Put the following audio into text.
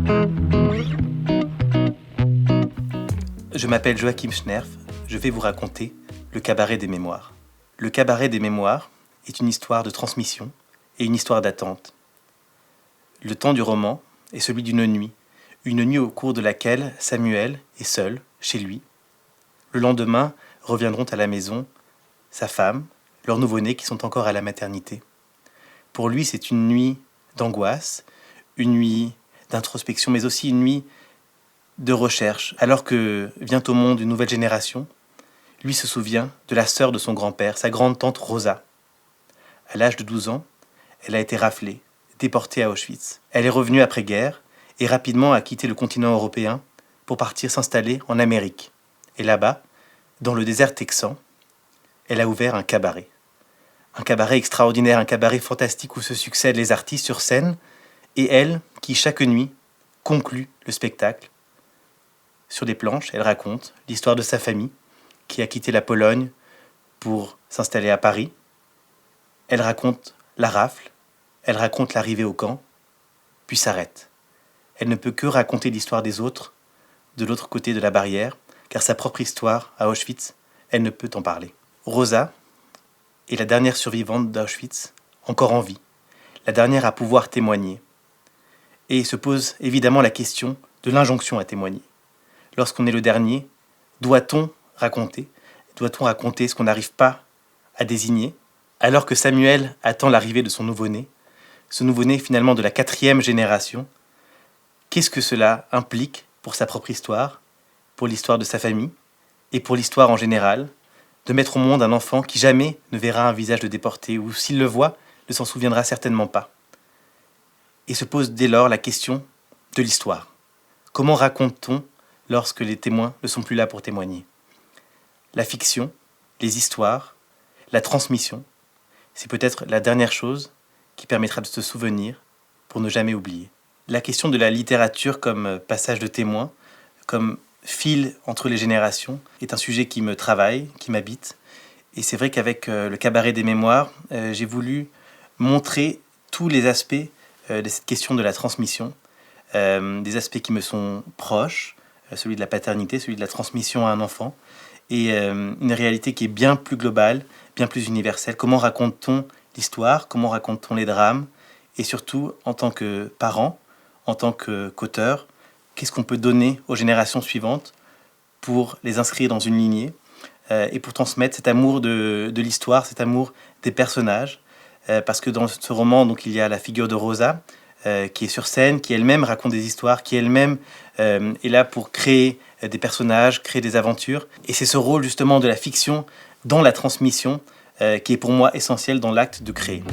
Je m'appelle Joachim Schnerf, je vais vous raconter Le Cabaret des Mémoires. Le Cabaret des Mémoires est une histoire de transmission et une histoire d'attente. Le temps du roman est celui d'une nuit au cours de laquelle Samuel est seul, chez lui. Le lendemain reviendront à la maison sa femme, leur nouveau-né qui sont encore à la maternité. Pour lui, c'est une nuit d'angoisse, une nuit d'introspection, mais aussi une nuit de recherche. Alors que vient au monde une nouvelle génération, lui se souvient de la sœur de son grand-père, sa grande-tante Rosa. À l'âge de 12 ans, elle a été raflée, déportée à Auschwitz. Elle est revenue après-guerre et rapidement a quitté le continent européen pour partir s'installer en Amérique. Et là-bas, dans le désert texan, elle a ouvert un cabaret. Un cabaret extraordinaire, un cabaret fantastique où se succèdent les artistes sur scène et elle qui, chaque nuit, conclut le spectacle. Sur des planches, elle raconte l'histoire de sa famille qui a quitté la Pologne pour s'installer à Paris. Elle raconte la rafle, elle raconte l'arrivée au camp, puis s'arrête. Elle ne peut que raconter l'histoire des autres, de l'autre côté de la barrière, car sa propre histoire à Auschwitz, elle ne peut en parler. Rosa est la dernière survivante d'Auschwitz, encore en vie, la dernière à pouvoir témoigner. Et se pose évidemment la question de l'injonction à témoigner. Lorsqu'on est le dernier, doit-on raconter ce qu'on n'arrive pas à désigner? Alors que Samuel attend l'arrivée de son nouveau-né, ce nouveau-né finalement de la 4e génération, qu'est-ce que cela implique pour sa propre histoire, pour l'histoire de sa famille et pour l'histoire en général, de mettre au monde un enfant qui jamais ne verra un visage de déporté ou s'il le voit, ne s'en souviendra certainement pas. Et se pose dès lors la question de l'histoire. Comment raconte-t-on lorsque les témoins ne sont plus là pour témoigner? La fiction, les histoires, la transmission, c'est peut-être la dernière chose qui permettra de se souvenir pour ne jamais oublier. La question de la littérature comme passage de témoin, comme fil entre les générations, est un sujet qui me travaille, qui m'habite. Et c'est vrai qu'avec le Cabaret des Mémoires, j'ai voulu montrer tous les aspects de cette question de la transmission, des aspects qui me sont proches, celui de la paternité, celui de la transmission à un enfant, et une réalité qui est bien plus globale, bien plus universelle. Comment raconte-t-on l'histoire? Comment raconte-t-on les drames? Et surtout, en tant que parent, en tant qu'auteur, qu'est-ce qu'on peut donner aux générations suivantes pour les inscrire dans une lignée et pour transmettre cet amour de l'histoire, cet amour des personnages, parce que dans ce roman, donc, il y a la figure de Rosa, qui est sur scène, qui elle-même raconte des histoires, qui elle-même est là pour créer des personnages, créer des aventures. Et c'est ce rôle justement de la fiction dans la transmission qui est pour moi essentiel dans l'acte de créer.